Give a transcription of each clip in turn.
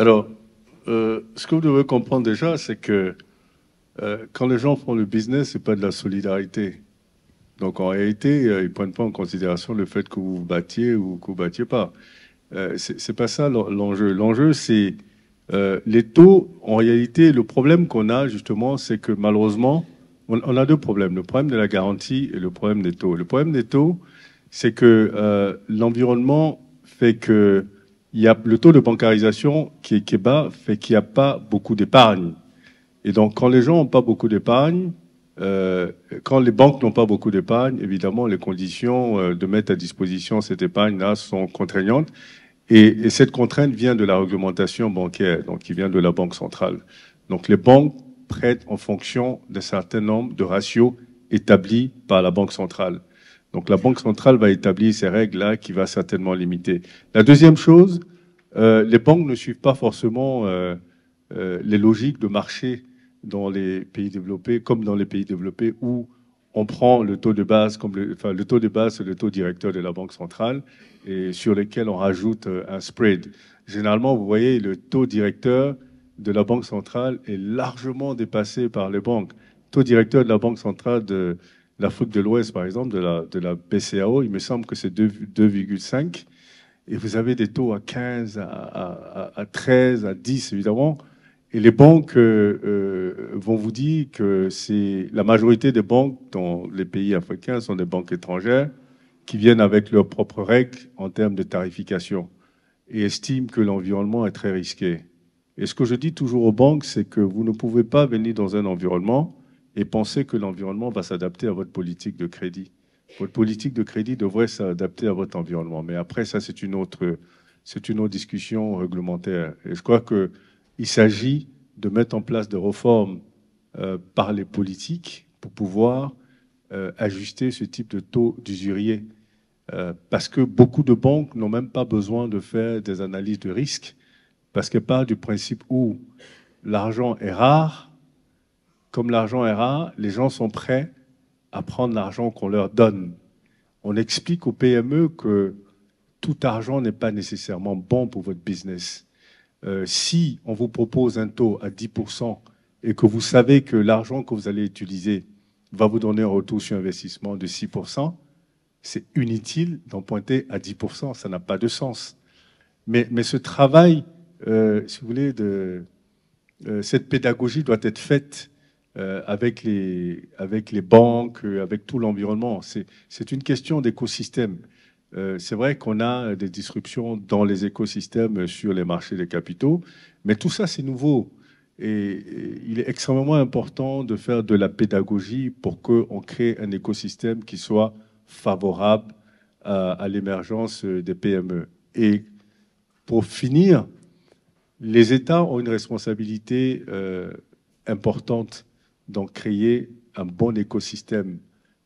Alors, ce que vous devez comprendre déjà, c'est que quand les gens font le business, c'est pas de la solidarité. Donc en réalité, ils prennent pas en considération le fait que vous vous battiez ou que vous battiez pas. C'est pas ça l'enjeu. L'enjeu, c'est les taux. En réalité, le problème qu'on a justement, c'est que malheureusement, on a deux problèmes. Le problème de la garantie et le problème des taux. Le problème des taux, c'est que l'environnement fait que il y a le taux de bancarisation qui est bas, fait qu'il n'y a pas beaucoup d'épargne. Et donc, quand les gens n'ont pas beaucoup d'épargne, quand les banques n'ont pas beaucoup d'épargne, évidemment, les conditions de mettre à disposition cette épargne-là sont contraignantes. Et cette contrainte vient de la réglementation bancaire, donc qui vient de la Banque centrale. Donc, les banques prêtent en fonction d'un certain nombre de ratios établis par la Banque centrale. Donc, la Banque centrale va établir ces règles-là qui va certainement limiter. La deuxième chose, les banques ne suivent pas forcément les logiques de marché dans les pays développés, comme dans les pays développés où on prend le taux de base, comme le taux de base, c'est le taux directeur de la Banque centrale, et sur lequel on rajoute un spread. Généralement, vous voyez, le taux directeur de la Banque centrale est largement dépassé par les banques. Le taux directeur de la Banque centrale de l'Afrique de l'Ouest, par exemple, de la BCAO, il me semble que c'est 2,5. Et vous avez des taux à 15, à 13, à 10, évidemment. Et les banques vont vous dire que c'est la majorité des banques dans les pays africains sont des banques étrangères qui viennent avec leurs propres règles en termes de tarification et estiment que l'environnement est très risqué. Et ce que je dis toujours aux banques, c'est que vous ne pouvez pas venir dans un environnement et penser que l'environnement va s'adapter à votre politique de crédit. Votre politique de crédit devrait s'adapter à votre environnement. Mais après, ça, c'est une autre discussion réglementaire. Et je crois qu'il s'agit de mettre en place des réformes par les politiques pour pouvoir ajuster ce type de taux d'usurier. Parce que beaucoup de banques n'ont même pas besoin de faire des analyses de risque, parce qu'elles partent du principe où l'argent est rare. Comme l'argent est rare, les gens sont prêts à prendre l'argent qu'on leur donne. On explique aux PME que tout argent n'est pas nécessairement bon pour votre business. Si on vous propose un taux à 10% et que vous savez que l'argent que vous allez utiliser va vous donner un retour sur investissement de 6%, c'est inutile d'emprunter à 10%, ça n'a pas de sens. Mais ce travail, si vous voulez, cette pédagogie doit être faite avec les banques, avec tout l'environnement. C'est une question d'écosystème. C'est vrai qu'on a des disruptions dans les écosystèmes sur les marchés des capitaux, mais tout ça, c'est nouveau. Et il est extrêmement important de faire de la pédagogie pour qu'on crée un écosystème qui soit favorable à l'émergence des PME. Et pour finir, les États ont une responsabilité importante dans créer un bon écosystème.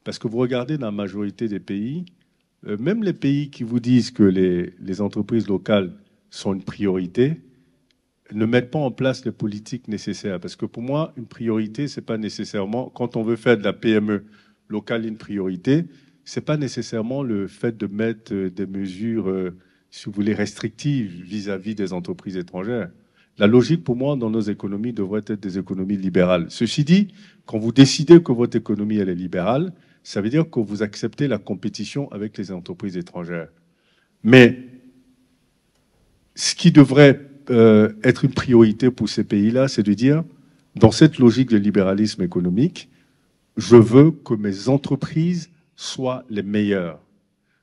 Parce que vous regardez dans la majorité des pays, même les pays qui vous disent que les entreprises locales sont une priorité, ne mettent pas en place les politiques nécessaires. Parce que pour moi, une priorité, c'est pas nécessairement, quand on veut faire de la PME locale une priorité, c'est pas nécessairement le fait de mettre des mesures, si vous voulez, restrictives vis-à-vis des entreprises étrangères. La logique pour moi dans nos économies devrait être des économies libérales. Ceci dit, quand vous décidez que votre économie elle est libérale, ça veut dire que vous acceptez la compétition avec les entreprises étrangères. Mais ce qui devrait être une priorité pour ces pays-là, c'est de dire, dans cette logique de libéralisme économique, je veux que mes entreprises soient les meilleures.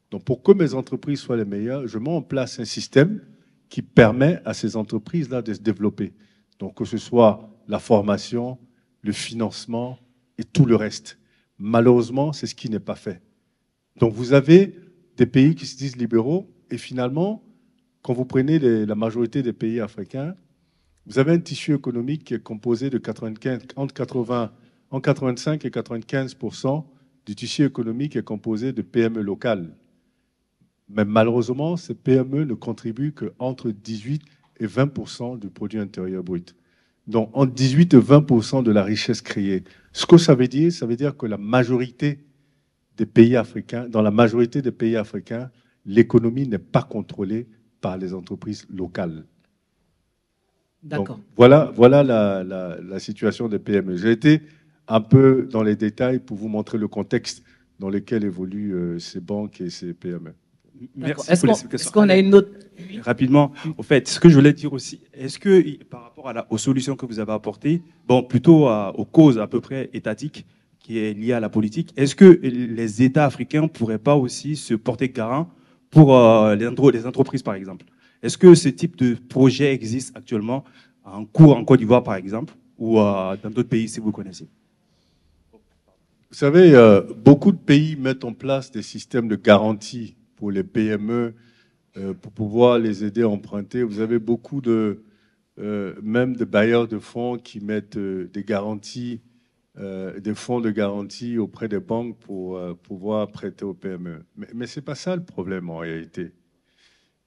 Donc, pour que mes entreprises soient les meilleures, je mets en place un système qui permet à ces entreprises-là de se développer. Donc, que ce soit la formation, le financement et tout le reste. Malheureusement, c'est ce qui n'est pas fait. Donc, vous avez des pays qui se disent libéraux et finalement, quand vous prenez la majorité des pays africains, vous avez un tissu économique qui est composé de 85 et 95% du tissu économique est composé de PME locales. Mais malheureusement, ces PME ne contribuent qu'entre 18 et 20% du produit intérieur brut. Donc, entre 18 et 20% de la richesse créée. Ce que ça veut dire que la majorité des pays africains, dans la majorité des pays africains, l'économie n'est pas contrôlée par les entreprises locales. Donc, D'accord. voilà la situation des PME. J'ai été un peu dans les détails pour vous montrer le contexte dans lequel évoluent ces banques et ces PME. Merci pour l'explication. Est-ce qu'on a une autre... Rapidement, au fait, ce que je voulais dire aussi, est-ce que par rapport aux solutions que vous avez apportées, bon, plutôt aux causes à peu près étatiques qui est liées à la politique, est-ce que les États africains ne pourraient pas aussi se porter garant pour les entreprises, par exemple? Est-ce que ce type de projet existe actuellement en cours en Côte d'Ivoire, par exemple, ou dans d'autres pays, si vous connaissez? Vous savez, beaucoup de pays mettent en place des systèmes de garantie pour les PME pour pouvoir les aider à emprunter. Vous avez beaucoup même de bailleurs de fonds qui mettent des garanties, des fonds de garantie auprès des banques pour pouvoir prêter aux PME. Mais ce n'est pas ça le problème en réalité.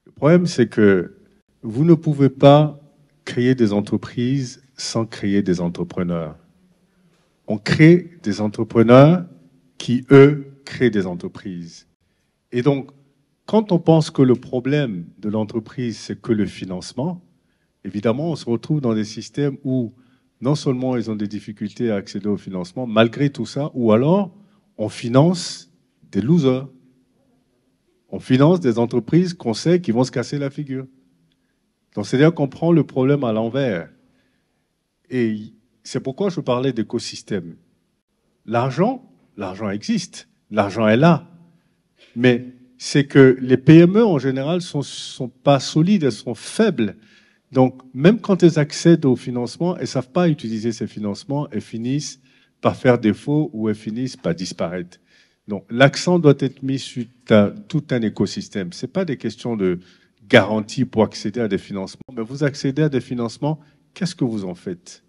Le problème, c'est que vous ne pouvez pas créer des entreprises sans créer des entrepreneurs. On crée des entrepreneurs qui, eux, créent des entreprises. Et donc, quand on pense que le problème de l'entreprise, c'est que le financement, évidemment, on se retrouve dans des systèmes où non seulement ils ont des difficultés à accéder au financement, malgré tout ça, ou alors on finance des losers. On finance des entreprises qu'on sait qui vont se casser la figure. Donc, c'est-à-dire qu'on prend le problème à l'envers. Et c'est pourquoi je parlais d'écosystème. L'argent existe, l'argent est là. Mais c'est que les PME, en général, sont pas solides, elles sont faibles. Donc, même quand elles accèdent au financement, elles ne savent pas utiliser ces financements, elles finissent par faire défaut ou elles finissent par disparaître. Donc, l'accent doit être mis sur tout un écosystème. Ce n'est pas des questions de garantie pour accéder à des financements, mais vous accédez à des financements, qu'est-ce que vous en faites?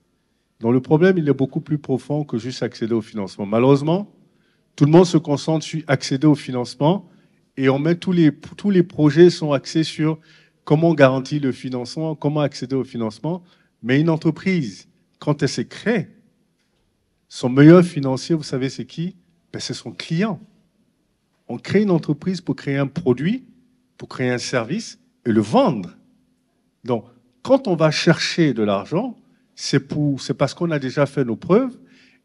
Donc, le problème, il est beaucoup plus profond que juste accéder au financement. Malheureusement, tout le monde se concentre sur accéder au financement et on met tous les projets sont axés sur comment garantir le financement, comment accéder au financement. Mais une entreprise, quand elle se crée, son meilleur financier, vous savez, c'est qui? Ben, c'est son client. On crée une entreprise pour créer un produit, pour créer un service et le vendre. Donc, quand on va chercher de l'argent, c'est parce qu'on a déjà fait nos preuves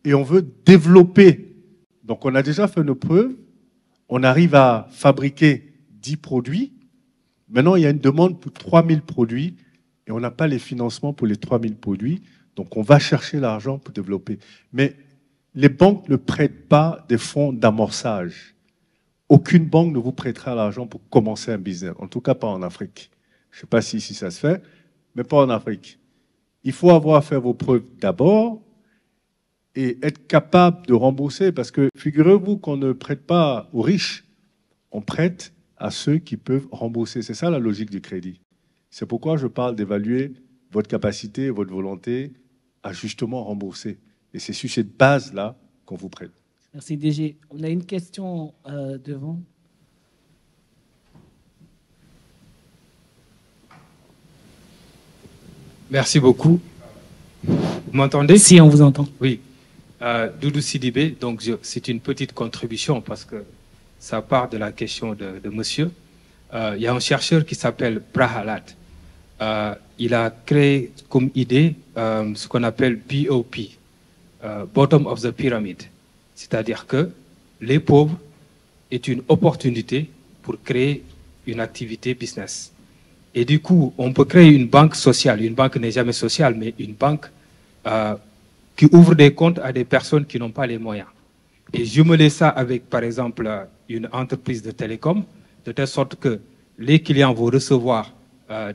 et on veut développer. Donc, on a déjà fait nos preuves, on arrive à fabriquer 10 produits. Maintenant, il y a une demande pour 3000 produits et on n'a pas les financements pour les 3000 produits. Donc, on va chercher l'argent pour développer. Mais les banques ne prêtent pas des fonds d'amorçage. Aucune banque ne vous prêtera l'argent pour commencer un business. En tout cas, pas en Afrique. Je ne sais pas si ça se fait, mais pas en Afrique. Il faut avoir fait vos preuves d'abord et être capable de rembourser. Parce que figurez-vous qu'on ne prête pas aux riches, on prête à ceux qui peuvent rembourser. C'est ça la logique du crédit. C'est pourquoi je parle d'évaluer votre capacité, votre volonté à justement rembourser. Et c'est sur cette base-là qu'on vous prête. Merci DG. On a une question devant. Merci beaucoup. Vous m'entendez? Si, on vous entend. Oui. Doudou Sidibé, donc c'est une petite contribution parce que ça part de la question de monsieur. Il y a un chercheur qui s'appelle Prahalad. Il a créé comme idée ce qu'on appelle BOP, Bottom of the Pyramid. C'est-à-dire que les pauvres est une opportunité pour créer une activité business. Et du coup, on peut créer une banque sociale. Une banque n'est jamais sociale, mais une banque qui ouvre des comptes à des personnes qui n'ont pas les moyens. Et jumeler ça avec, par exemple, une entreprise de télécom, de telle sorte que les clients vont recevoir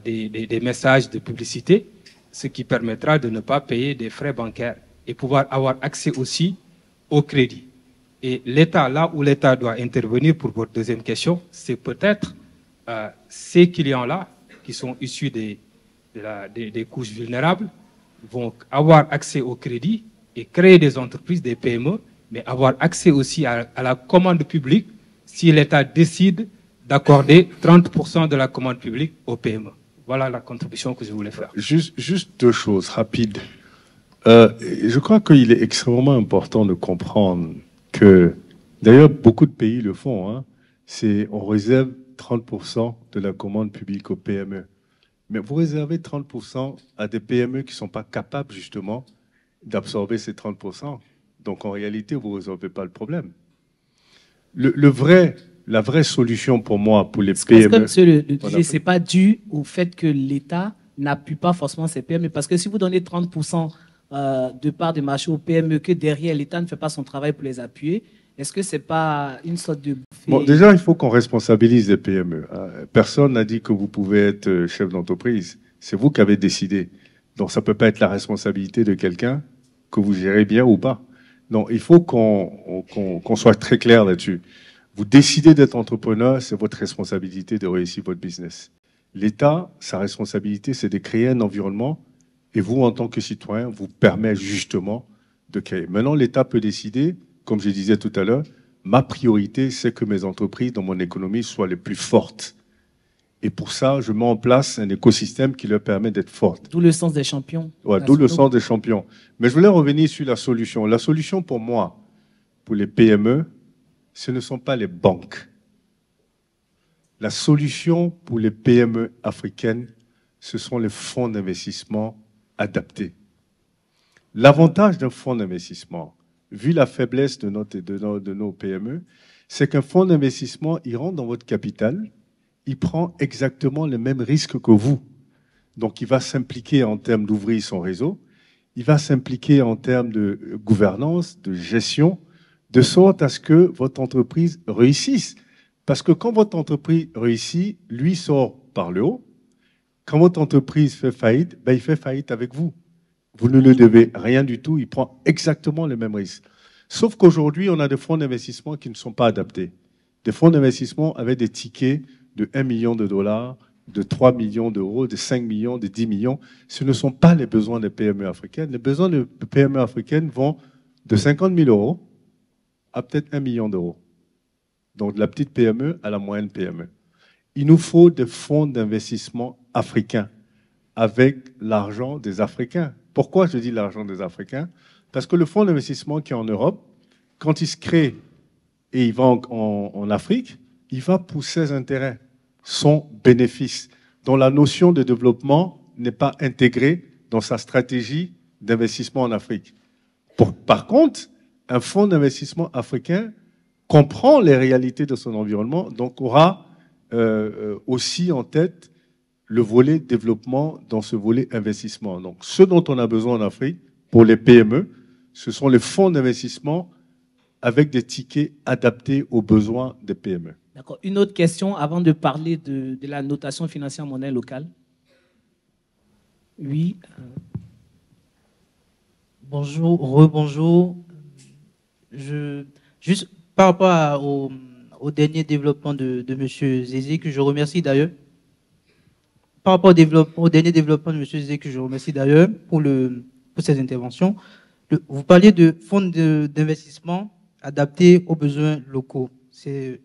des messages de publicité, ce qui permettra de ne pas payer des frais bancaires et pouvoir avoir accès aussi au crédit. Et l'État, là où l'État doit intervenir pour votre deuxième question, c'est peut-être ces clients-là qui sont issus des couches vulnérables vont avoir accès au crédit et créer des entreprises, des PME, mais avoir accès aussi à la commande publique si l'État décide d'accorder 30% de la commande publique aux PME. Voilà la contribution que je voulais faire. Juste deux choses rapides. Je crois qu'il est extrêmement important de comprendre que, d'ailleurs, beaucoup de pays le font, hein, on réserve 30% de la commande publique aux PME. Mais vous réservez 30% à des PME qui ne sont pas capables, justement, d'absorber ces 30%. Donc, en réalité, vous ne résolvez pas le problème. La vraie solution pour moi, pour les PME... Comme monsieur le disait, ce n'est pas dû au fait que l'État n'appuie pas forcément ces PME. Parce que si vous donnez 30% de part de marché aux PME, que derrière, l'État ne fait pas son travail pour les appuyer, est-ce que ce n'est pas une sorte de... Bon, déjà, il faut qu'on responsabilise les PME. Personne n'a dit que vous pouvez être chef d'entreprise. C'est vous qui avez décidé. Donc, ça ne peut pas être la responsabilité de quelqu'un que vous gérez bien ou pas. Non, il faut qu'on soit très clair là-dessus. Vous décidez d'être entrepreneur, c'est votre responsabilité de réussir votre business. L'État, sa responsabilité, c'est de créer un environnement et vous, en tant que citoyen, vous permet justement de créer. Maintenant, l'État peut décider, comme je disais tout à l'heure, ma priorité, c'est que mes entreprises dans mon économie soient les plus fortes. Et pour ça, je mets en place un écosystème qui leur permet d'être fortes. D'où le sens des champions. Ouais, d'où le sens des champions. Mais je voulais revenir sur la solution. La solution pour moi, pour les PME, ce ne sont pas les banques. La solution pour les PME africaines, ce sont les fonds d'investissement adaptés. L'avantage d'un fonds d'investissement, vu la faiblesse de nos PME, c'est qu'un fonds d'investissement, il rentre dans votre capital, il prend exactement les mêmes risques que vous. Donc, il va s'impliquer en termes d'ouvrir son réseau, il va s'impliquer en termes de gouvernance, de gestion, de sorte à ce que votre entreprise réussisse. Parce que quand votre entreprise réussit, lui sort par le haut. Quand votre entreprise fait faillite, ben, il fait faillite avec vous. Vous ne le devez rien du tout, il prend exactement les mêmes risques. Sauf qu'aujourd'hui, on a des fonds d'investissement qui ne sont pas adaptés. Des fonds d'investissement avec des tickets de 1 million de dollars, de 3 millions d'euros, de 5 millions, de 10 millions. Ce ne sont pas les besoins des PME africaines. Les besoins des PME africaines vont de 50 000 euros à peut-être 1 million d'euros. Donc, de la petite PME à la moyenne PME. Il nous faut des fonds d'investissement africains avec l'argent des Africains. Pourquoi je dis l'argent des Africains? Parce que le fonds d'investissement qui est en Europe, quand il se crée et il va en Afrique, il va pour ses intérêts, son bénéfice, dont la notion de développement n'est pas intégrée dans sa stratégie d'investissement en Afrique. Par contre, un fonds d'investissement africain comprend les réalités de son environnement, donc aura aussi en tête le volet développement dans ce volet investissement. Donc, ce dont on a besoin en Afrique, pour les PME, ce sont les fonds d'investissement avec des tickets adaptés aux besoins des PME. D'accord. Une autre question avant de parler de la notation financière en monnaie locale. Oui. Bonjour, rebonjour. Juste par rapport au dernier développement de M. Zézé, que je remercie d'ailleurs. Par rapport au dernier développement de M. Zézé, que je remercie d'ailleurs pour ces interventions. Vous parliez de fonds d'investissement adaptés aux besoins locaux. C'est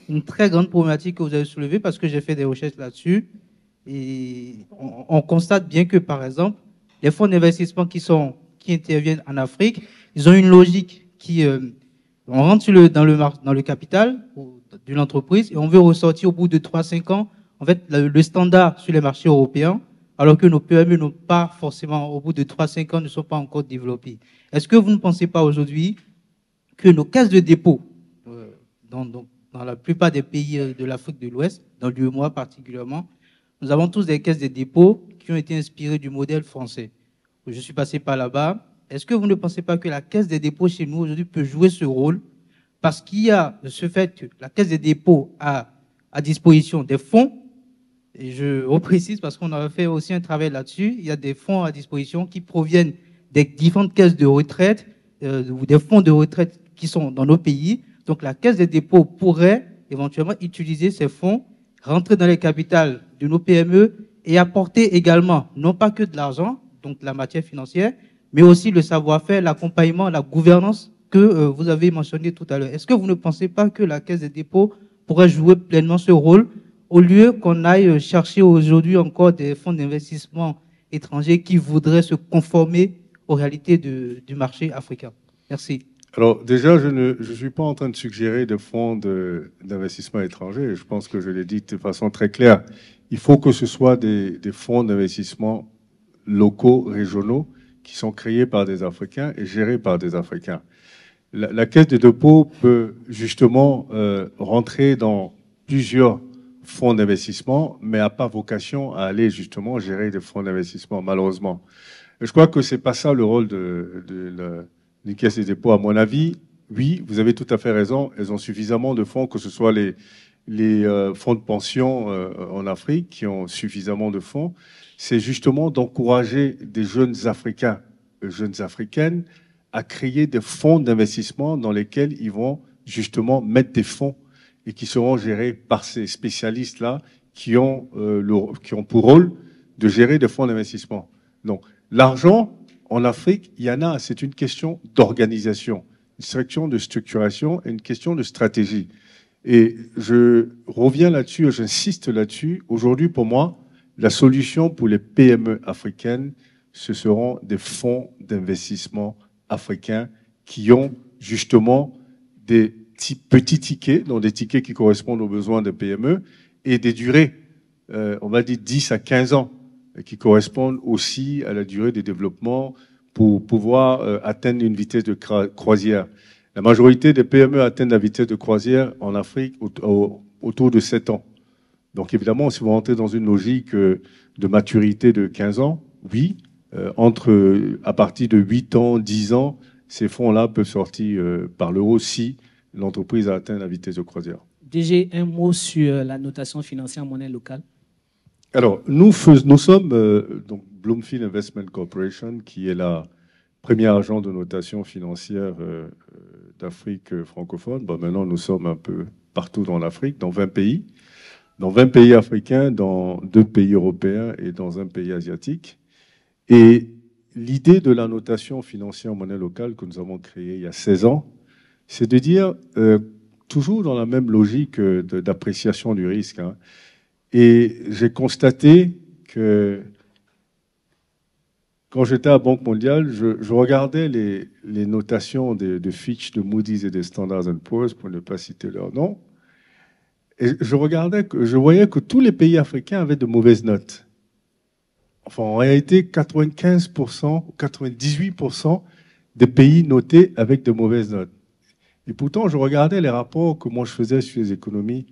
une très grande problématique que vous avez soulevée parce que j'ai fait des recherches là-dessus. Et on constate bien que, par exemple, les fonds d'investissement qui interviennent en Afrique, ils ont une logique qui... on rentre dans le capital d'une entreprise et on veut ressortir au bout de 3-5 ans, en fait, le standard sur les marchés européens, alors que nos PME n'ont pas forcément, au bout de 3-5 ans, ne sont pas encore développés. Est-ce que vous ne pensez pas aujourd'hui que nos caisses de dépôt, dans la plupart des pays de l'Afrique de l'Ouest, dans l'UEMOA particulièrement, nous avons tous des caisses de dépôt qui ont été inspirées du modèle français. Je suis passé par là-bas. Est-ce que vous ne pensez pas que la caisse des dépôts chez nous aujourd'hui peut jouer ce rôle? Parce qu'il y a ce fait que la caisse des dépôts a à disposition des fonds, et je reprécise parce qu'on a fait aussi un travail là-dessus, il y a des fonds à disposition qui proviennent des différentes caisses de retraite ou des fonds de retraite qui sont dans nos pays. Donc la caisse des dépôts pourrait éventuellement utiliser ces fonds, rentrer dans les capitales de nos PME et apporter également, non pas que de l'argent, donc la matière financière, mais aussi le savoir-faire, l'accompagnement, la gouvernance que vous avez mentionné tout à l'heure. Est-ce que vous ne pensez pas que la Caisse des dépôts pourrait jouer pleinement ce rôle au lieu qu'on aille chercher aujourd'hui encore des fonds d'investissement étrangers qui voudraient se conformer aux réalités du marché africain? Merci. Alors déjà, je ne suis pas en train de suggérer des fonds d'investissement étrangers. Je pense que je l'ai dit de façon très claire. il faut que ce soit des fonds d'investissement locaux, régionaux, qui sont créés par des Africains et gérés par des Africains. La Caisse des dépôts peut justement rentrer dans plusieurs fonds d'investissement, mais n'a pas vocation à aller justement gérer des fonds d'investissement, malheureusement. Et je crois que c'est pas ça le rôle d'une Caisse des dépôts, à mon avis. Oui, vous avez tout à fait raison, elles ont suffisamment de fonds, que ce soit les fonds de pension en Afrique qui ont suffisamment de fonds. C'est justement d'encourager des jeunes Africains, jeunes Africaines, à créer des fonds d'investissement dans lesquels ils vont justement mettre des fonds et qui seront gérés par ces spécialistes-là qui ont pour rôle de gérer des fonds d'investissement. Donc, l'argent, en Afrique, il y en a, c'est une question d'organisation, une question de structuration et une question de stratégie. Et je reviens là-dessus et j'insiste là-dessus. Aujourd'hui, pour moi, la solution pour les PME africaines, ce seront des fonds d'investissement africains qui ont justement des petits tickets, donc des tickets qui correspondent aux besoins des PME, et des durées, on va dire 10 à 15 ans, qui correspondent aussi à la durée des développements pour pouvoir atteindre une vitesse de croisière. La majorité des PME atteignent la vitesse de croisière en Afrique autour de 7 ans. Donc évidemment, si vous rentrez dans une logique de maturité de 15 ans, oui, à partir de 8 ans, 10 ans, ces fonds-là peuvent sortir par le haut si l'entreprise a atteint la vitesse de croisière. DG, un mot sur la notation financière en monnaie locale. Alors, nous sommes donc Bloomfield Investment Corporation, qui est la première agence de notation financière d'Afrique francophone. Bon, maintenant, nous sommes un peu partout dans l'Afrique, dans 20 pays. Dans 20 pays africains, dans 2 pays européens et dans un pays asiatique. Et l'idée de la notation financière en monnaie locale que nous avons créée il y a 16 ans, c'est de dire, toujours dans la même logique d'appréciation du risque, hein, et j'ai constaté que quand j'étais à Banque mondiale, je regardais les notations de Fitch, de Moody's et de Standard & Poor's, pour ne pas citer leur nom, et je voyais que tous les pays africains avaient de mauvaises notes. Enfin, en réalité, 95% ou 98% des pays notés avec de mauvaises notes. Et pourtant, je regardais les rapports que moi je faisais sur les économies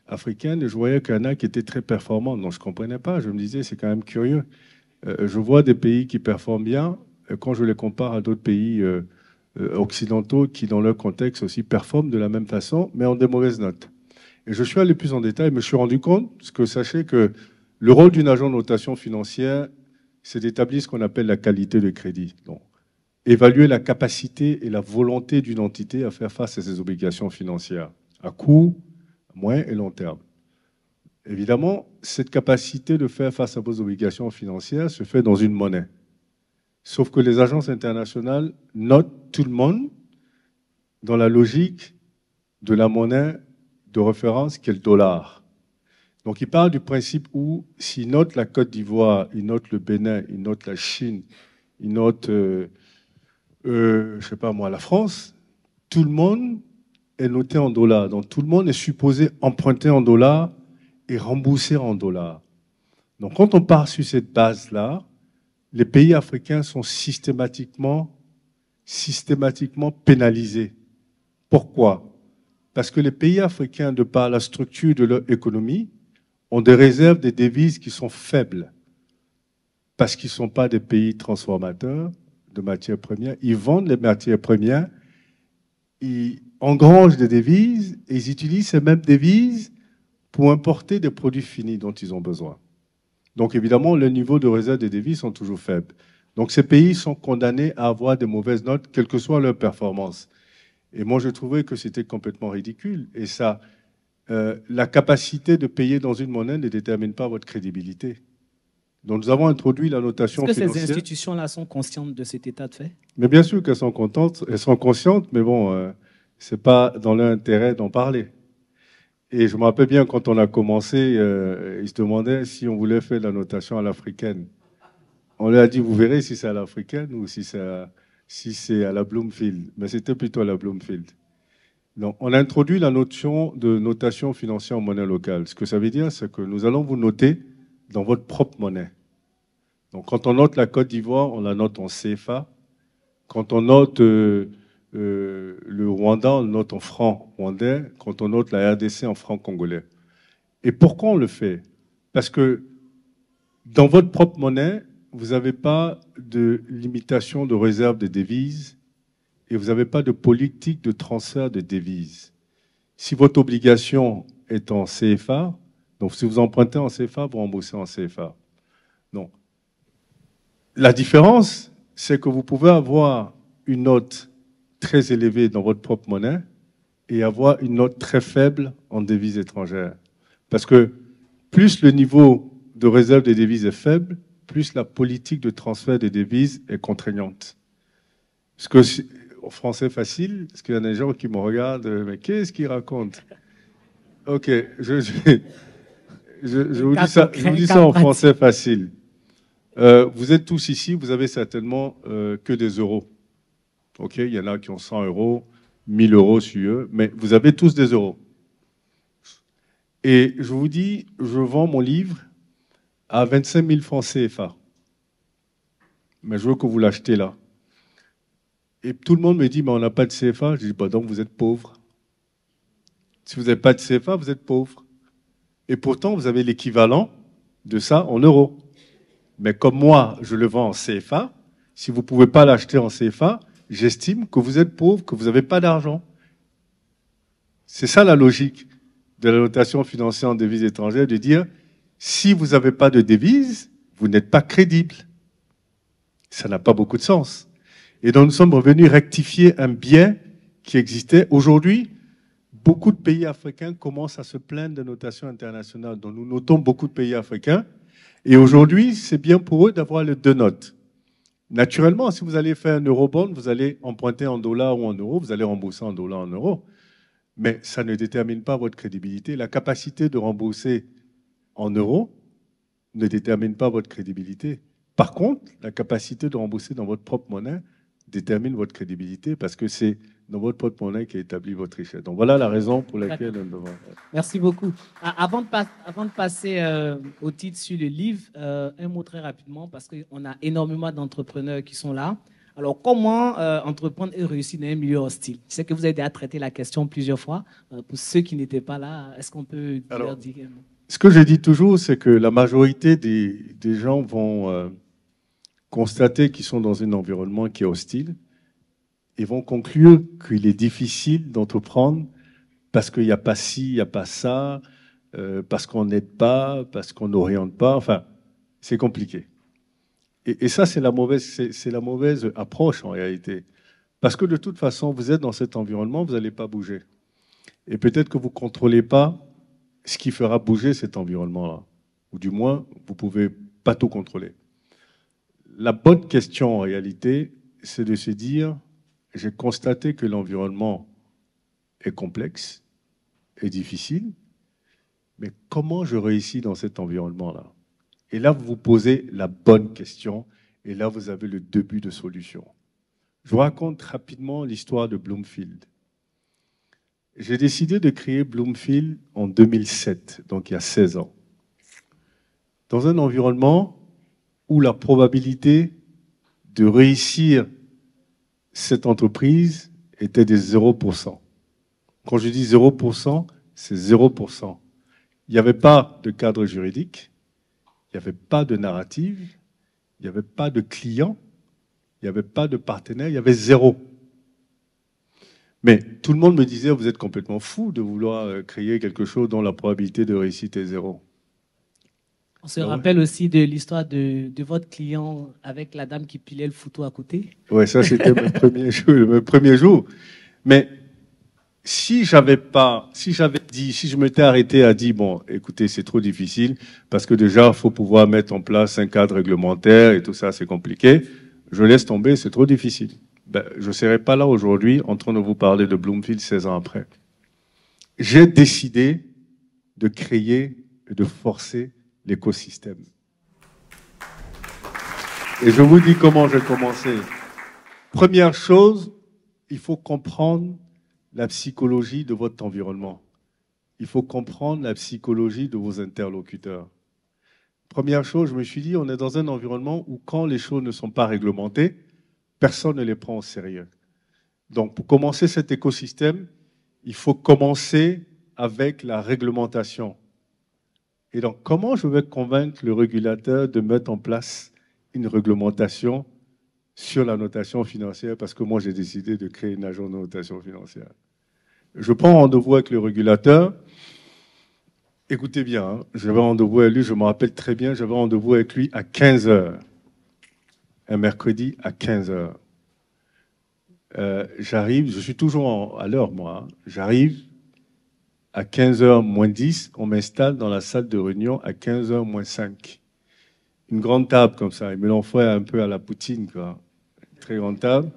africaines et je voyais qu'il y en a qui étaient très performants. Donc, je ne comprenais pas. Je me disais, c'est quand même curieux. Je vois des pays qui performent bien quand je les compare à d'autres pays occidentaux qui, dans leur contexte aussi, performent de la même façon, mais ont des mauvaises notes. Et je suis allé plus en détail, mais je me suis rendu compte, parce que sachez que le rôle d'une agence de notation financière, c'est d'établir ce qu'on appelle la qualité de crédit. Donc, évaluer la capacité et la volonté d'une entité à faire face à ses obligations financières, à court, moyen et long terme. Évidemment, cette capacité de faire face à vos obligations financières se fait dans une monnaie. Sauf que les agences internationales notent tout le monde dans la logique de la monnaie de référence qui est le dollar. Donc, ils parlent du principe où, s'ils notent la Côte d'Ivoire, ils notent le Bénin, ils notent la Chine, ils notent, je sais pas moi, la France, tout le monde est noté en dollars. Donc, tout le monde est supposé emprunter en dollars et rembourser en dollars. Donc, quand on part sur cette base-là, les pays africains sont systématiquement pénalisés. Pourquoi? Parce que les pays africains, de par la structure de leur économie, ont des réserves de devises qui sont faibles. Parce qu'ils ne sont pas des pays transformateurs de matières premières. Ils vendent les matières premières, ils engrangent des devises et ils utilisent ces mêmes devises pour importer des produits finis dont ils ont besoin. Donc évidemment, le niveau de réserve des devises sont toujours faibles. Donc ces pays sont condamnés à avoir des mauvaises notes, quelle que soit leur performance. Et moi, je trouvais que c'était complètement ridicule. Et ça, la capacité de payer dans une monnaie ne détermine pas votre crédibilité. Donc nous avons introduit la notation financière. Est-ce que ces institutions-là sont conscientes de cet état de fait? Mais bien sûr qu'elles sont contentes, elles sont conscientes, mais bon, c'est pas dans leur intérêt d'en parler. Et je me rappelle bien quand on a commencé, ils se demandaient si on voulait faire la notation à l'africaine. On leur a dit, vous verrez si c'est à l'africaine ou si c'est à la Bloomfield. Mais c'était plutôt à la Bloomfield. Donc, on a introduit la notion de notation financière en monnaie locale. Ce que ça veut dire, c'est que nous allons vous noter dans votre propre monnaie. Donc, quand on note la Côte d'Ivoire, on la note en CFA. Quand on note le Rwanda, on le note en francs rwandais. Quand on note la RDC en francs congolais. Et pourquoi on le fait? Parce que dans votre propre monnaie, vous n'avez pas de limitation de réserve de devises et vous n'avez pas de politique de transfert de devises. Si votre obligation est en CFA, donc si vous empruntez en CFA, vous remboursez en CFA. Donc, la différence, c'est que vous pouvez avoir une note très élevée dans votre propre monnaie et avoir une note très faible en devises étrangères. Parce que plus le niveau de réserve des devises est faible, plus la politique de transfert des devises est contraignante. Parce que, en français facile, parce qu'il y a des gens qui me regardent, mais qu'est-ce qu'ils racontent? Ok, je vous dis ça en français facile. Vous êtes tous ici, vous avez certainement que des euros. Ok, il y en a qui ont 100 euros, 1000 euros sur eux, mais vous avez tous des euros. Et je vous dis, je vends mon livre à 25 000 francs CFA. Mais je veux que vous l'achetez là. Et tout le monde me dit, mais on n'a pas de CFA. Je dis, bah donc vous êtes pauvre. Si vous n'avez pas de CFA, vous êtes pauvre. Et pourtant, vous avez l'équivalent de ça en euros. Mais comme moi, je le vends en CFA, si vous ne pouvez pas l'acheter en CFA, j'estime que vous êtes pauvre, que vous n'avez pas d'argent. C'est ça la logique de la notation financière en devises étrangères, de dire, si vous n'avez pas de devises, vous n'êtes pas crédible. Ça n'a pas beaucoup de sens. Et donc nous sommes revenus rectifier un biais qui existait. Aujourd'hui, beaucoup de pays africains commencent à se plaindre de notation internationale. Donc nous notons beaucoup de pays africains. Et aujourd'hui, c'est bien pour eux d'avoir les deux notes. Naturellement, si vous allez faire un eurobond, vous allez emprunter en dollars ou en euros, vous allez rembourser en dollars ou en euros. Mais ça ne détermine pas votre crédibilité. La capacité de rembourser en euros ne détermine pas votre crédibilité. Par contre, la capacité de rembourser dans votre propre monnaie détermine votre crédibilité parce que c'est dans votre propre monnaie qui établit votre richesse. Donc voilà la raison pour laquelle nous devons... Merci beaucoup. Avant de passer au titre sur le livre, un mot très rapidement parce qu'on a énormément d'entrepreneurs qui sont là. Alors, comment entreprendre et réussir dans un milieu hostile? Je sais que vous avez déjà traité la question plusieurs fois. Pour ceux qui n'étaient pas là, est-ce qu'on peut leur dire un mot? Ce que je dis toujours, c'est que la majorité des gens vont constater qu'ils sont dans un environnement qui est hostile et vont conclure qu'il est difficile d'entreprendre parce qu'il n'y a pas ci, il n'y a pas ça, parce qu'on n'aide pas, parce qu'on n'oriente pas. Enfin, c'est compliqué. Et ça, c'est la mauvaise approche en réalité. Parce que de toute façon, vous êtes dans cet environnement, vous n'allez pas bouger. Et peut-être que vous ne contrôlez pas ce qui fera bouger cet environnement-là. Ou du moins, vous ne pouvez pas tout contrôler. La bonne question en réalité, c'est de se dire, j'ai constaté que l'environnement est complexe, est difficile, mais comment je réussis dans cet environnement-là? Et là, vous vous posez la bonne question, et là, vous avez le début de solution. Je vous raconte rapidement l'histoire de Bloomfield. J'ai décidé de créer Bloomfield en 2007, donc il y a 16 ans, dans un environnement où la probabilité de réussir cette entreprise était de 0%. Quand je dis 0%, c'est 0%. Il n'y avait pas de cadre juridique, il n'y avait pas de narrative, il n'y avait pas de client, il n'y avait pas de partenaire, il y avait zéro. Mais tout le monde me disait, vous êtes complètement fou de vouloir créer quelque chose dont la probabilité de réussite est zéro. On se rappelle aussi de l'histoire de votre client avec la dame qui pilait le photo à côté. Oui, ça c'était mon premier jour. Mais si je m'étais arrêté à dire, bon, écoutez, c'est trop difficile, parce que déjà, il faut pouvoir mettre en place un cadre réglementaire et tout ça, c'est compliqué. Je laisse tomber, c'est trop difficile. Ben, je ne serais pas là aujourd'hui en train de vous parler de Bloomfield 16 ans après. J'ai décidé de créer et de forcer l'écosystème. Et je vous dis comment j'ai commencé. Première chose, il faut comprendre la psychologie de votre environnement. Il faut comprendre la psychologie de vos interlocuteurs. Première chose, je me suis dit, on est dans un environnement où quand les choses ne sont pas réglementées, personne ne les prend au sérieux. Donc, pour commencer cet écosystème, il faut commencer avec la réglementation. Et donc, comment je vais convaincre le régulateur de mettre en place une réglementation sur la notation financière? Parce que moi, j'ai décidé de créer une agence de notation financière. Je prends rendez-vous avec le régulateur. Écoutez bien, hein, j'avais rendez-vous avec lui, je me rappelle très bien, j'avais rendez-vous avec lui à 15 h. Un mercredi à 15 h. J'arrive, je suis toujours à l'heure, moi. Hein. J'arrive à 15 h moins 10, on m'installe dans la salle de réunion à 15 h moins 5. Une grande table comme ça, ils me l'ont fait un peu à la Poutine, quoi. Très grande table.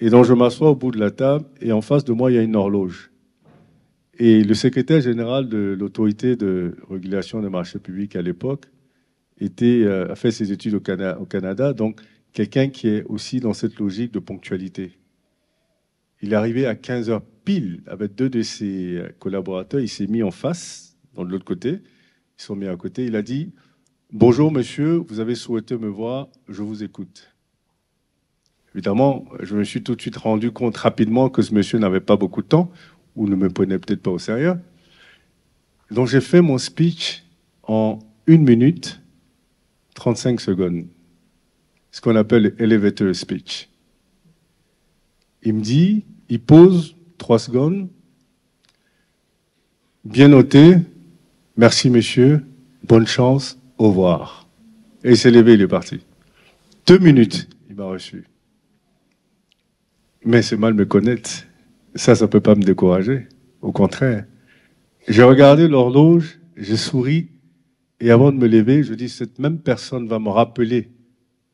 Et donc je m'assois au bout de la table et en face de moi, il y a une horloge. Et le secrétaire général de l'autorité de régulation des marchés publics à l'époque a fait ses études au Canada, donc quelqu'un qui est aussi dans cette logique de ponctualité. Il est arrivé à 15 h pile avec deux de ses collaborateurs, il s'est mis en face, dans l'autre côté, ils sont mis à côté, il a dit « Bonjour monsieur, vous avez souhaité me voir, je vous écoute ». Évidemment, je me suis tout de suite rendu compte rapidement que ce monsieur n'avait pas beaucoup de temps, ou ne me prenait peut-être pas au sérieux. Donc j'ai fait mon speech en 1 minute 35 secondes, ce qu'on appelle elevator speech. Il me dit, il pose 3 secondes, bien noté, merci monsieur, bonne chance, au revoir. Et il s'est levé, il est parti. 2 minutes, il m'a reçu. Mais c'est mal me connaître. Ça ne peut pas me décourager. Au contraire. J'ai regardé l'horloge, j'ai souri, et avant de me lever, je dis, cette même personne va me rappeler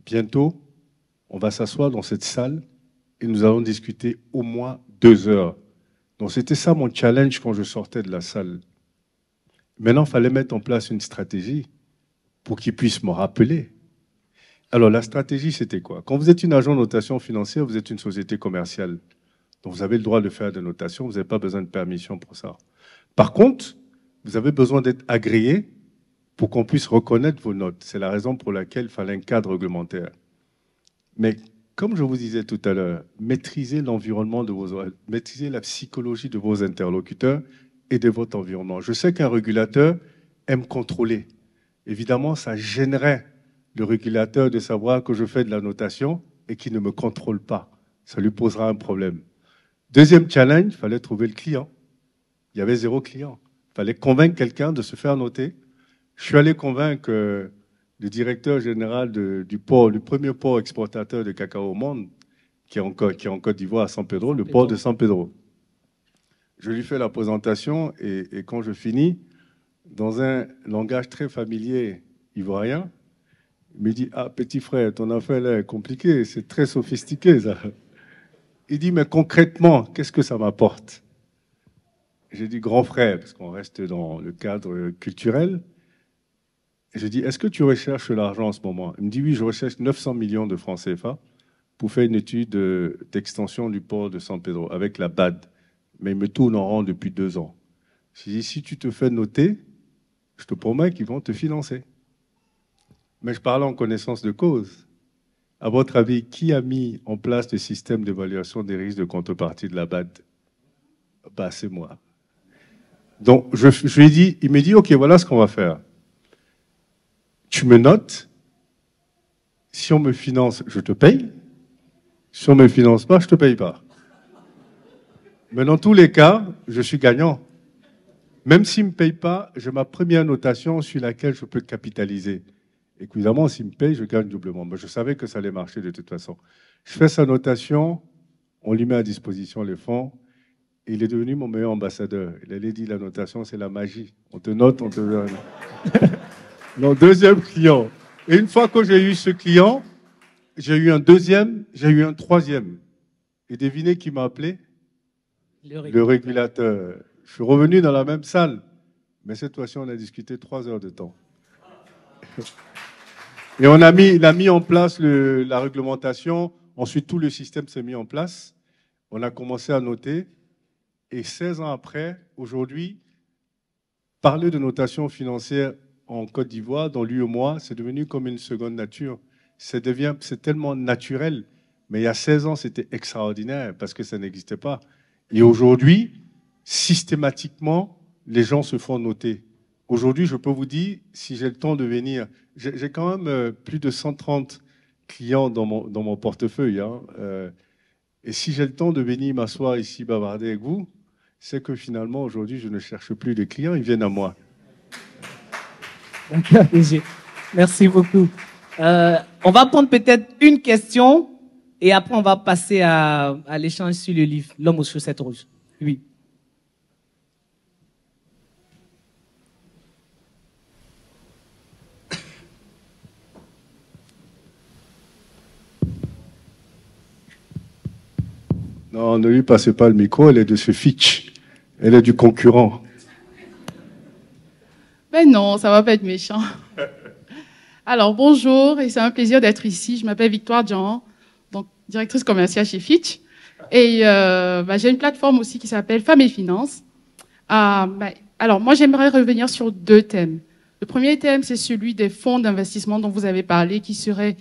bientôt, on va s'asseoir dans cette salle, et nous allons discuter au moins 2 heures. Donc c'était ça mon challenge quand je sortais de la salle. Maintenant, il fallait mettre en place une stratégie pour qu'il puisse me rappeler. Alors la stratégie, c'était quoi? Quand vous êtes une agent de notation financière, vous êtes une société commerciale. Donc vous avez le droit de faire des notations, vous n'avez pas besoin de permission pour ça. Par contre, vous avez besoin d'être agréé pour qu'on puisse reconnaître vos notes. C'est la raison pour laquelle il fallait un cadre réglementaire. Mais comme je vous disais tout à l'heure, maîtrisez l'environnement maîtrisez la psychologie de vos interlocuteurs et de votre environnement. Je sais qu'un régulateur aime contrôler. Évidemment, ça gênerait le régulateur de savoir que je fais de la notation et qu'il ne me contrôle pas. Ça lui posera un problème. Deuxième challenge, il fallait trouver le client. Il y avait 0 client. Il fallait convaincre quelqu'un de se faire noter. Je suis allé convaincre le directeur général du premier port exportateur de cacao au monde, qui est en Côte d'Ivoire, à San Pedro, le port de San Pedro. Je lui fais la présentation et quand je finis, dans un langage très familier ivoirien, il me dit « Ah, petit frère, ton affaire là est compliquée, c'est très sophistiqué ça. » Il dit, mais concrètement, qu'est-ce que ça m'apporte? J'ai dit, grand frère, parce qu'on reste dans le cadre culturel. J'ai dit, est-ce que tu recherches l'argent en ce moment? Il me dit, oui, je recherche 900 millions de francs CFA pour faire une étude d'extension du port de San Pedro avec la BAD. Mais il me tourne en rond depuis 2 ans. J'ai dit, si tu te fais noter, je te promets qu'ils vont te financer. Mais je parlais en connaissance de cause. À votre avis, qui a mis en place le système d'évaluation des risques de contrepartie de la BAD? Bah, c'est moi. Donc, je lui ai dit, il m'a dit, OK, voilà ce qu'on va faire. Tu me notes. Si on me finance, je te paye. Si on ne me finance pas, je ne te paye pas. Mais dans tous les cas, je suis gagnant. Même s'il ne me paye pas, j'ai ma première notation sur laquelle je peux capitaliser. Évidemment, s'il me paye, je gagne doublement. Mais je savais que ça allait marcher de toute façon. Je fais sa notation, on lui met à disposition les fonds, et il est devenu mon meilleur ambassadeur. Il allait dire, la notation, c'est la magie. On te note, on te donne. Donc, deuxième client. Et une fois que j'ai eu ce client, j'ai eu un deuxième, j'ai eu un troisième. Et devinez qui m'a appelé? Le régulateur. Je suis revenu dans la même salle. Mais cette fois-ci, on a discuté 3 heures de temps. Et il a mis en place la réglementation. Ensuite, tout le système s'est mis en place. On a commencé à noter. Et 16 ans après, aujourd'hui, parler de notation financière en Côte d'Ivoire, dans l'UEMOA, c'est devenu comme une seconde nature. C'est tellement naturel. Mais il y a 16 ans, c'était extraordinaire parce que ça n'existait pas. Et aujourd'hui, systématiquement, les gens se font noter. Aujourd'hui, je peux vous dire, si j'ai le temps de venir, j'ai quand même plus de 130 clients dans mon portefeuille. Hein, et si j'ai le temps de venir m'asseoir ici, bavarder avec vous, c'est que finalement, aujourd'hui, je ne cherche plus les clients, ils viennent à moi. Merci beaucoup. On va prendre peut-être une question et après on va passer à l'échange sur le livre L'homme aux chaussettes rouges. Oui. Non, ne lui passez pas le micro, elle est de ce Fitch. Elle est du concurrent. Ben non, ça va pas être méchant. Alors, bonjour, et c'est un plaisir d'être ici. Je m'appelle Victoire Jean, donc directrice commerciale chez Fitch. Et j'ai une plateforme aussi qui s'appelle Femmes et Finances. Alors, moi, j'aimerais revenir sur 2 thèmes. Le premier thème, c'est celui des fonds d'investissement dont vous avez parlé, qui serait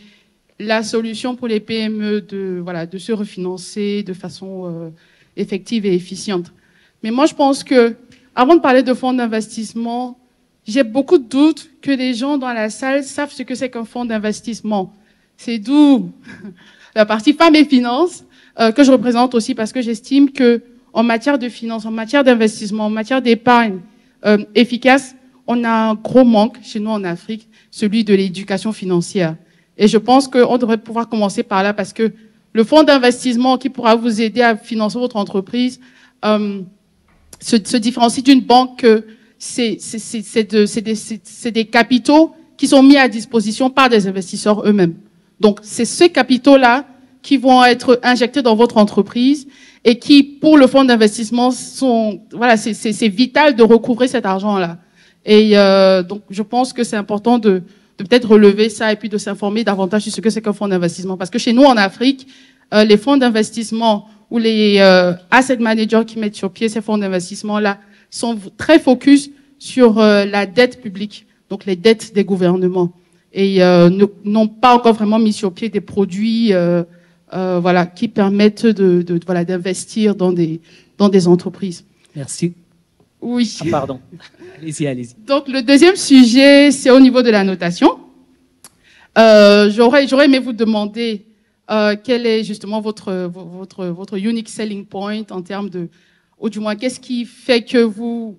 la solution pour les PME de se refinancer de façon effective et efficiente. Mais moi, je pense que, avant de parler de fonds d'investissement, j'ai beaucoup de doutes que les gens dans la salle savent ce que c'est qu'un fonds d'investissement. C'est d'où la partie femmes et finances que je représente aussi parce que j'estime que en matière de finances, en matière d'investissement, en matière d'épargne efficace, on a un gros manque chez nous en Afrique, celui de l'éducation financière. Et je pense qu'on devrait pouvoir commencer par là parce que le fonds d'investissement qui pourra vous aider à financer votre entreprise se différencie d'une banque que c'est des capitaux qui sont mis à disposition par des investisseurs eux-mêmes. Donc, c'est ces capitaux-là qui vont être injectés dans votre entreprise et qui, pour le fonds d'investissement, c'est vital de recouvrer cet argent-là. Et donc, je pense que c'est important de peut-être relever ça et puis de s'informer davantage sur ce que c'est qu'un fonds d'investissement. Parce que chez nous, en Afrique, les fonds d'investissement ou les asset managers qui mettent sur pied ces fonds d'investissement-là sont très focus sur la dette publique, donc les dettes des gouvernements, et n'ont pas encore vraiment mis sur pied des produits qui permettent d'investir dans des entreprises. Merci. Oui. Ah, pardon. Allez-y. Donc le deuxième sujet, c'est au niveau de la notation. J'aurais aimé vous demander quel est justement votre unique selling point en termes de, ou du moins qu'est-ce qui fait que vous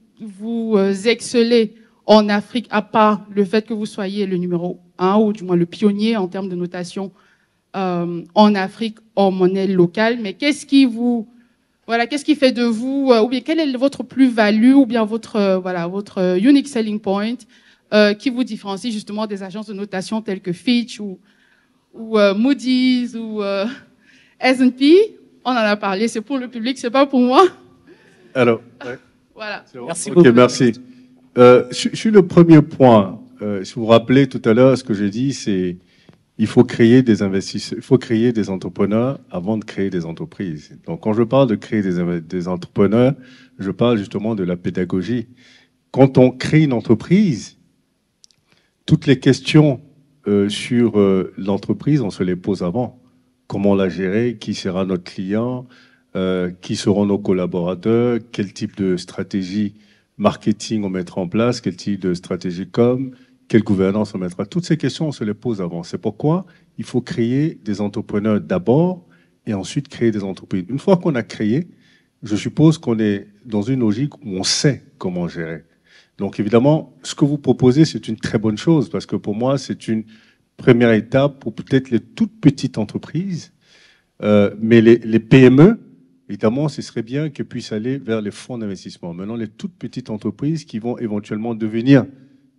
excellez en Afrique, à part le fait que vous soyez le numéro 1 ou du moins le pionnier en termes de notation en Afrique en monnaie locale. Mais qu'est-ce qui fait de vous, ou bien quelle est votre plus-value, ou bien votre unique selling point qui vous différencie justement des agences de notation telles que Fitch ou Moody's ou S&P? On en a parlé, c'est pour le public, c'est pas pour moi. Alors, voilà. Merci beaucoup. Ok, merci. Sur le premier point, si vous vous rappelez tout à l'heure, ce que j'ai dit, c'est il faut créer des investisseurs, il faut créer des entrepreneurs avant de créer des entreprises. Donc, quand je parle de créer des entrepreneurs, je parle justement de la pédagogie. Quand on crée une entreprise, toutes les questions sur l'entreprise, on se les pose avant. Comment la gérer? Qui sera notre client? Qui seront nos collaborateurs? Quel type de stratégie marketing on mettra en place? Quel type de stratégie com? Quelle gouvernance on mettra? Toutes ces questions, on se les pose avant. C'est pourquoi il faut créer des entrepreneurs d'abord et ensuite créer des entreprises. Une fois qu'on a créé, je suppose qu'on est dans une logique où on sait comment gérer. Donc évidemment, ce que vous proposez, c'est une très bonne chose parce que pour moi, c'est une première étape pour peut-être les toutes petites entreprises. Mais les PME, évidemment, ce serait bien qu'elles puissent aller vers les fonds d'investissement. Maintenant, les toutes petites entreprises qui vont éventuellement devenir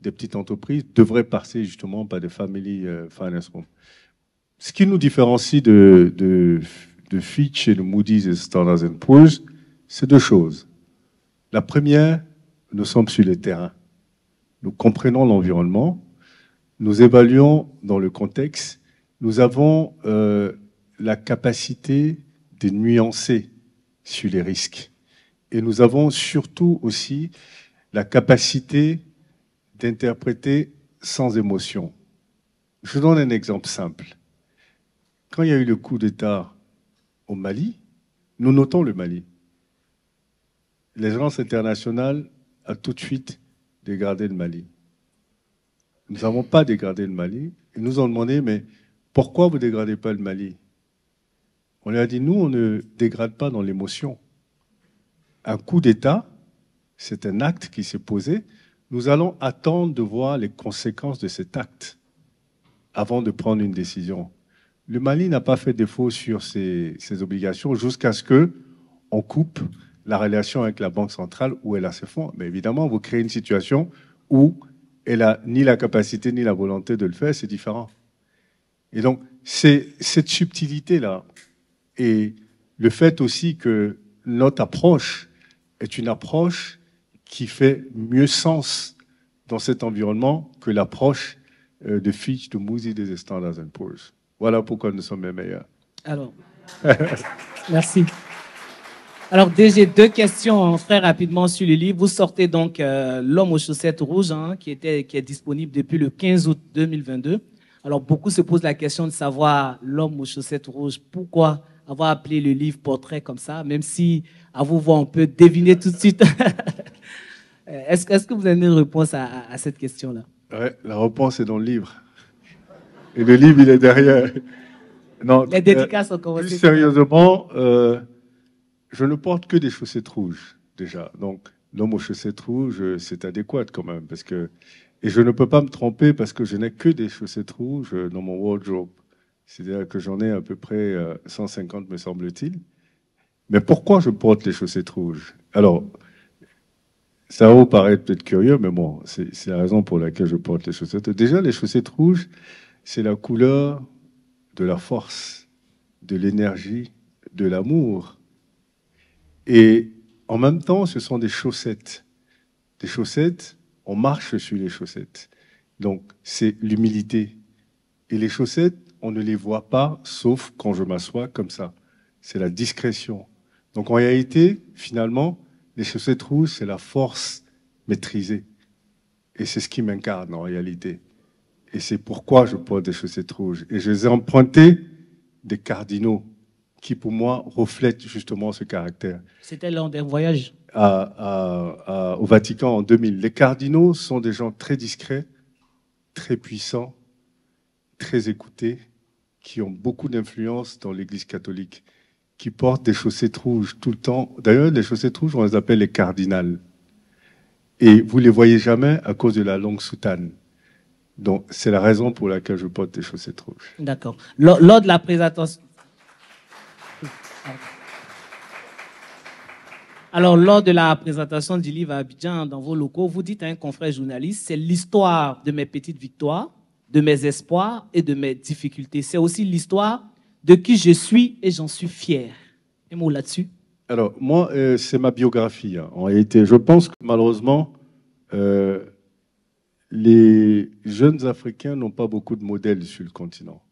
des petites entreprises devraient passer justement par des family finance homes. Ce qui nous différencie de Fitch et de Moody's et Standard & Poor's, c'est 2 choses. La première, nous sommes sur le terrain. Nous comprenons l'environnement, nous évaluons dans le contexte, nous avons la capacité de nuancer sur les risques. Et nous avons surtout aussi la capacité d'interpréter sans émotion. Je donne un exemple simple. Quand il y a eu le coup d'État au Mali, nous notons le Mali. L'agence internationale a tout de suite dégradé le Mali. Nous n'avons pas dégradé le Mali. Ils nous ont demandé, mais pourquoi vous ne dégradez pas le Mali? On lui a dit, nous, on ne dégrade pas dans l'émotion. Un coup d'État, c'est un acte qui s'est posé. Nous allons attendre de voir les conséquences de cet acte avant de prendre une décision. Le Mali n'a pas fait défaut sur ses obligations jusqu'à ce qu'on coupe la relation avec la Banque centrale où elle a ses fonds. Mais évidemment, vous créez une situation où elle n'a ni la capacité ni la volonté de le faire, c'est différent. Et donc, c'est cette subtilité-là et le fait aussi que notre approche est une approche qui fait mieux sens dans cet environnement que l'approche de Fitch, de Moody's, des Standard & Poor's. Voilà pourquoi nous sommes les meilleurs. Alors, merci. Alors, j'ai deux questions très rapidement sur le livre. Vous sortez donc L'homme aux chaussettes rouges, hein, qui est disponible depuis le 15 août 2022. Alors, beaucoup se posent la question de savoir L'homme aux chaussettes rouges, pourquoi avoir appelé le livre portrait comme ça, même si à vous voir, on peut deviner tout de suite. Est-ce que vous avez une réponse à cette question-là? Ouais, la réponse est dans le livre. Et le livre, il est derrière. Non, les dédicaces ont commencé. Plus sérieusement, je ne porte que des chaussettes rouges, déjà. Donc, l'homme aux chaussettes rouges, c'est adéquat quand même. Et je ne peux pas me tromper parce que je n'ai que des chaussettes rouges dans mon wardrobe. C'est-à-dire que j'en ai à peu près 150, me semble-t-il. Mais pourquoi je porte les chaussettes rouges? Alors, ça va vous paraître peut-être curieux, mais bon, c'est la raison pour laquelle je porte les chaussettes. Déjà, les chaussettes rouges, c'est la couleur de la force, de l'énergie, de l'amour. Et en même temps, ce sont des chaussettes. Des chaussettes, on marche sur les chaussettes. Donc, c'est l'humilité. Et les chaussettes, on ne les voit pas, sauf quand je m'assois comme ça. C'est la discrétion. Donc, en réalité, finalement, les chaussettes rouges, c'est la force maîtrisée. Et c'est ce qui m'incarne en réalité. Et c'est pourquoi je porte des chaussettes rouges. Et je les ai empruntées des cardinaux qui, pour moi, reflètent justement ce caractère. C'était lors d'un voyage au Vatican en 2000. Les cardinaux sont des gens très discrets, très puissants, très écoutés, qui ont beaucoup d'influence dans l'Église catholique, qui portent des chaussettes rouges tout le temps. D'ailleurs, les chaussettes rouges, on les appelle les cardinals. Et vous ne les voyez jamais à cause de la longue soutane. Donc, c'est la raison pour laquelle je porte des chaussettes rouges. D'accord. Lors de la présentation... Alors, lors de la présentation du livre à Abidjan, dans vos locaux, vous dites à un confrère journaliste, c'est l'histoire de mes petites victoires, de mes espoirs et de mes difficultés. C'est aussi l'histoire de qui je suis et j'en suis fier. Un mot là-dessus? Alors, moi, c'est ma biographie. Hein. En réalité, je pense que malheureusement, les jeunes Africains n'ont pas beaucoup de modèles sur le continent.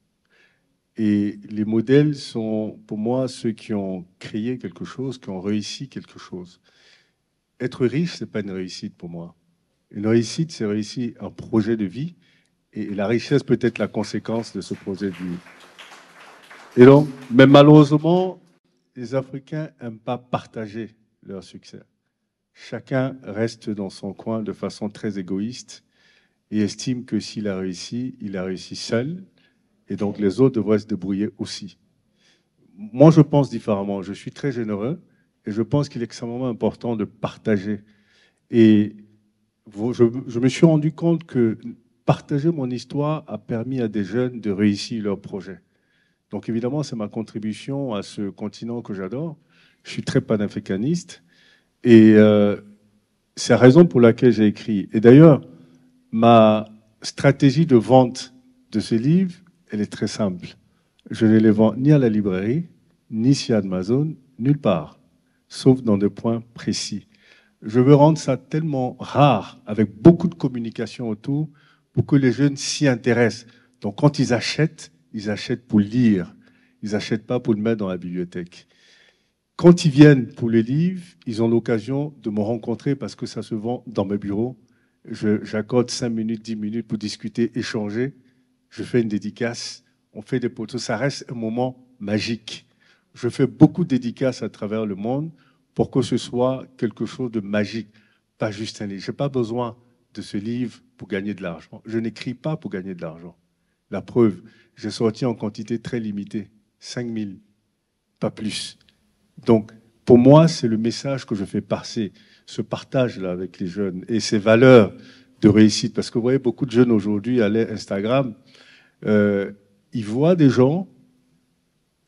Et les modèles sont, pour moi, ceux qui ont créé quelque chose, qui ont réussi quelque chose. Être riche, ce n'est pas une réussite pour moi. Une réussite, c'est réussir un projet de vie. Et la richesse peut être la conséquence de ce projet de vie. Et donc, mais malheureusement, les Africains n'aiment pas partager leur succès. Chacun reste dans son coin de façon très égoïste et estime que s'il a réussi seul. Et donc, les autres devraient se débrouiller aussi. Moi, je pense différemment. Je suis très généreux et je pense qu'il est extrêmement important de partager. Et je me suis rendu compte que partager mon histoire a permis à des jeunes de réussir leur projet. Donc, évidemment, c'est ma contribution à ce continent que j'adore. Je suis très panafricaniste et c'est la raison pour laquelle j'ai écrit. Et d'ailleurs, ma stratégie de vente de ce livre, elle est très simple. Je ne les vends ni à la librairie, ni sur Amazon, nulle part, sauf dans des points précis. Je veux rendre ça tellement rare, avec beaucoup de communication autour, pour que les jeunes s'y intéressent. Donc quand ils achètent pour lire. Ils n'achètent pas pour le mettre dans la bibliothèque. Quand ils viennent pour le livre, ils ont l'occasion de me rencontrer parce que ça se vend dans mes bureaux. j'accorde 5 minutes, 10 minutes pour discuter, échanger. Je fais une dédicace, on fait des poteaux. Ça reste un moment magique. Je fais beaucoup de dédicaces à travers le monde pour que ce soit quelque chose de magique, pas juste un livre. Je n'ai pas besoin de ce livre pour gagner de l'argent. Je n'écris pas pour gagner de l'argent. La preuve, j'ai sorti en quantité très limitée, 5000, pas plus. Donc, pour moi, c'est le message que je fais passer, ce partage-là avec les jeunes et ces valeurs de réussite. Parce que vous voyez, beaucoup de jeunes aujourd'hui à Instagram, ils voient des gens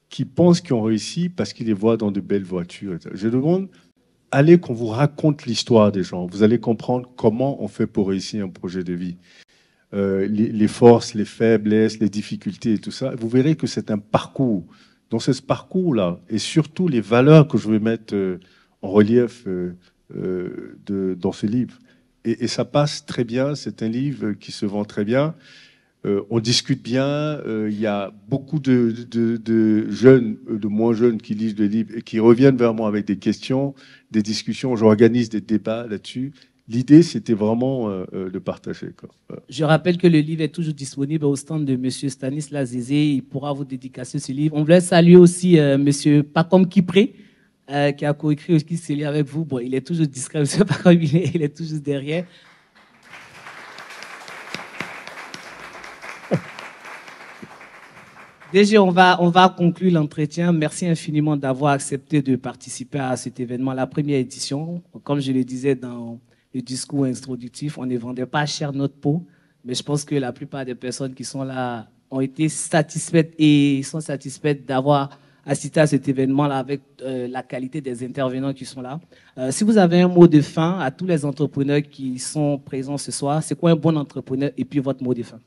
qui pensent qu'ils ont réussi parce qu'ils les voient dans de belles voitures. Je demande, allez qu'on vous raconte l'histoire des gens. Vous allez comprendre comment on fait pour réussir un projet de vie. Les forces, les faiblesses, les difficultés et tout ça. Vous verrez que c'est un parcours. Donc c'est ce parcours-là et surtout les valeurs que je vais mettre en relief dans ce livre. Et ça passe très bien. C'est un livre qui se vend très bien. On discute bien. Il y a beaucoup de jeunes, de moins jeunes qui lisent le livre et qui reviennent vers moi avec des questions, des discussions. J'organise des débats là-dessus. L'idée, c'était vraiment de partager, quoi. Je rappelle que le livre est toujours disponible au stand de M. Stanislas Zézé. Il pourra vous dédicacer ce livre. On voulait saluer aussi M. Pacom Kipré, qui a coécrit aussi ce livre avec vous. Bon, il est toujours discret, M. Pacom, il est toujours derrière. Déjà, on va conclure l'entretien. Merci infiniment d'avoir accepté de participer à cet événement, la première édition. Comme je le disais dans le discours introductif, on ne vendait pas cher notre peau, mais je pense que la plupart des personnes qui sont là ont été satisfaites et sont satisfaites d'avoir assisté à cet événement-là avec la qualité des intervenants qui sont là. Si vous avez un mot de fin à tous les entrepreneurs qui sont présents ce soir, c'est quoi un bon entrepreneur et puis votre mot de fin?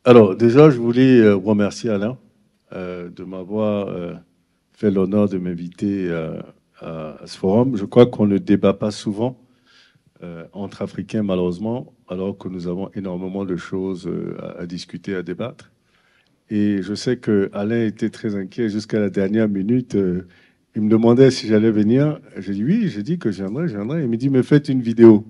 Alors, déjà, je voulais remercier Alain de m'avoir fait l'honneur de m'inviter à ce forum. Je crois qu'on ne débat pas souvent entre Africains, malheureusement, alors que nous avons énormément de choses à discuter, à débattre. Et je sais que Alain était très inquiet jusqu'à la dernière minute. Il me demandait si j'allais venir. J'ai dit oui, j'ai dit que je viendrais. Il me dit, mais faites une vidéo.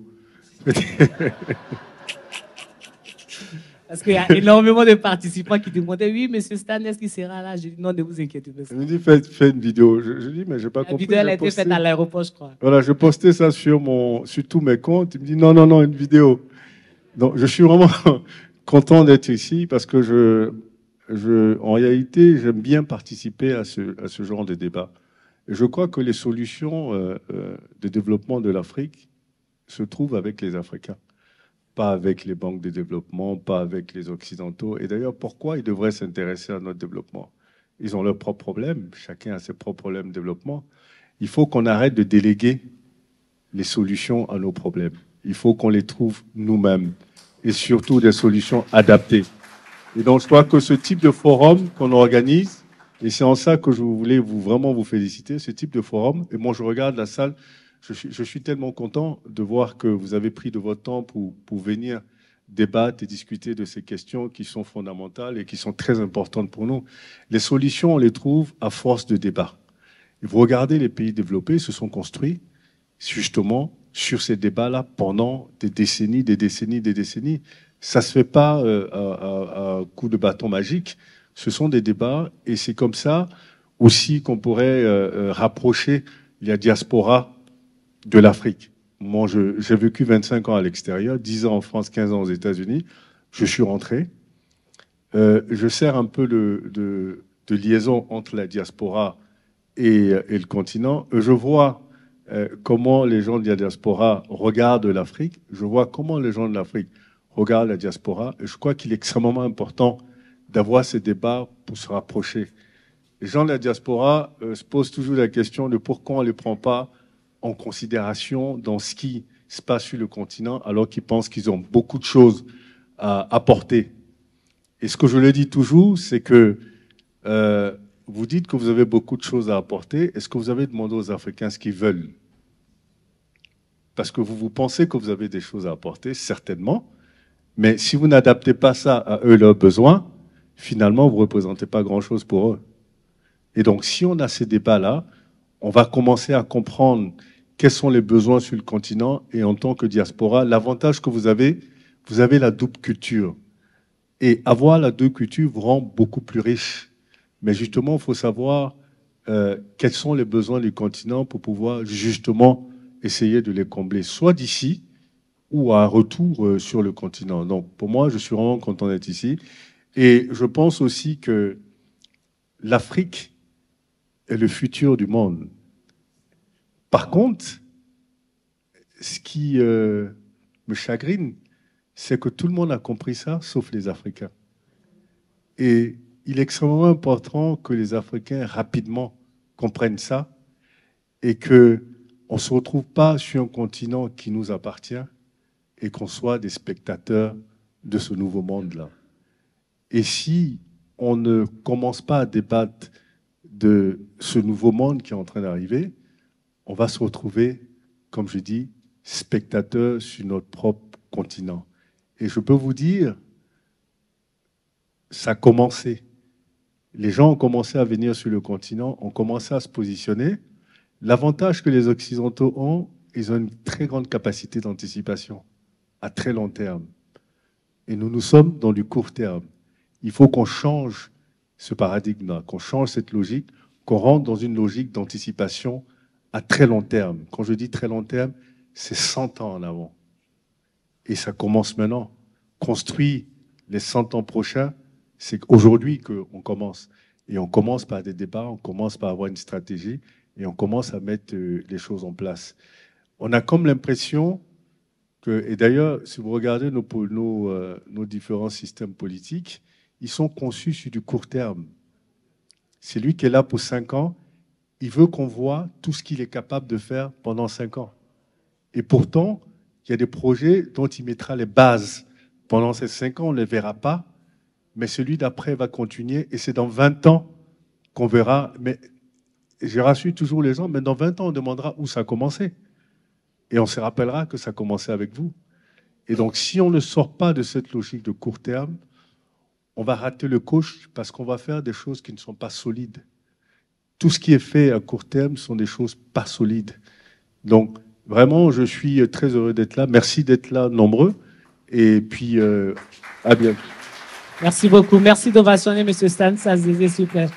Parce qu'il y a énormément de participants qui demandaient, oui, monsieur Stan, est-ce qu'il sera là? J'ai dit, non, ne vous inquiétez pas. Il me dit, faites une vidéo. Je dis, mais je n'ai pas compris. La vidéo, elle a été faite à l'aéroport, je crois. Voilà, je postais ça sur tous mes comptes. Il me dit, non, une vidéo. Donc, je suis vraiment content d'être ici parce que en réalité, j'aime bien participer à ce genre de débat. Et je crois que les solutions de développement de l'Afrique se trouvent avec les Africains. Pas avec les banques de développement, pas avec les Occidentaux. Et d'ailleurs, pourquoi ils devraient s'intéresser à notre développement? Ils ont leurs propres problèmes. Chacun a ses propres problèmes de développement. Il faut qu'on arrête de déléguer les solutions à nos problèmes. Il faut qu'on les trouve nous-mêmes. Et surtout des solutions adaptées. Et donc, je crois que ce type de forum qu'on organise, et c'est en ça que je voulais vraiment vous féliciter, ce type de forum, et moi je regarde la salle, je suis tellement content de voir que vous avez pris de votre temps pour venir débattre et discuter de ces questions qui sont fondamentales et qui sont très importantes pour nous. Les solutions, on les trouve à force de débat. Et vous regardez les pays développés, se sont construits justement sur ces débats-là pendant des décennies. Ça ne se fait pas à coup de bâton magique. Ce sont des débats et c'est comme ça aussi qu'on pourrait rapprocher la diaspora de l'Afrique. Moi, j'ai vécu 25 ans à l'extérieur, 10 ans en France, 15 ans aux États-Unis. Je suis rentré. Je sers un peu de liaison entre la diaspora et le continent. Je vois comment les gens de la diaspora regardent l'Afrique. Je vois comment les gens de l'Afrique regardent la diaspora. Et je crois qu'il est extrêmement important d'avoir ces débats pour se rapprocher. Les gens de la diaspora se posent toujours la question de pourquoi on ne les prend pas en considération dans ce qui se passe sur le continent, alors qu'ils pensent qu'ils ont beaucoup de choses à apporter. Et ce que je le dis toujours, c'est que vous dites que vous avez beaucoup de choses à apporter. Est-ce que vous avez demandé aux Africains ce qu'ils veulent? Parce que vous pensez que vous avez des choses à apporter, certainement, mais si vous n'adaptez pas ça à eux, leurs besoins, finalement, vous ne représentez pas grand-chose pour eux. Et donc, si on a ces débats-là, on va commencer à comprendre quels sont les besoins sur le continent. Et en tant que diaspora, l'avantage que vous avez la double culture. Et avoir la double culture vous rend beaucoup plus riche. Mais justement, il faut savoir quels sont les besoins du continent pour pouvoir justement essayer de les combler, soit d'ici ou à un retour sur le continent. Donc, pour moi, je suis vraiment content d'être ici. Et je pense aussi que l'Afrique est le futur du monde. Par contre, ce qui me chagrine, c'est que tout le monde a compris ça, sauf les Africains. Et il est extrêmement important que les Africains rapidement comprennent ça et qu'on ne se retrouve pas sur un continent qui nous appartient et qu'on soit des spectateurs de ce nouveau monde-là. Et si on ne commence pas à débattre de ce nouveau monde qui est en train d'arriver, on va se retrouver, comme je dis, spectateurs sur notre propre continent. Et je peux vous dire, ça a commencé. Les gens ont commencé à venir sur le continent, ont commencé à se positionner. L'avantage que les Occidentaux ont, ils ont une très grande capacité d'anticipation à très long terme. Et nous sommes dans du court terme. Il faut qu'on change ce paradigme-là, qu'on change cette logique, qu'on rentre dans une logique d'anticipation à très long terme. Quand je dis très long terme, c'est 100 ans en avant. Et ça commence maintenant. Construire les 100 ans prochains, c'est aujourd'hui qu'on commence. Et on commence par des débats, on commence par avoir une stratégie et on commence à mettre les choses en place. On a comme l'impression que, et d'ailleurs, si vous regardez nos différents systèmes politiques, ils sont conçus sur du court terme. C'est lui qui est là pour 5 ans, il veut qu'on voit tout ce qu'il est capable de faire pendant 5 ans. Et pourtant, il y a des projets dont il mettra les bases. Pendant ces 5 ans, on ne les verra pas, mais celui d'après va continuer, et c'est dans 20 ans qu'on verra. Mais je rassure toujours les gens, mais dans 20 ans, on demandera où ça a commencé. Et on se rappellera que ça a commencé avec vous. Et donc, si on ne sort pas de cette logique de court terme, on va rater le coche parce qu'on va faire des choses qui ne sont pas solides. Tout ce qui est fait à court terme sont des choses pas solides. Donc, vraiment, je suis très heureux d'être là. Merci d'être là, nombreux. Et puis, à bientôt. Merci beaucoup. Merci d'ovationner M. Stanislas Zézé, s'il vous plaît.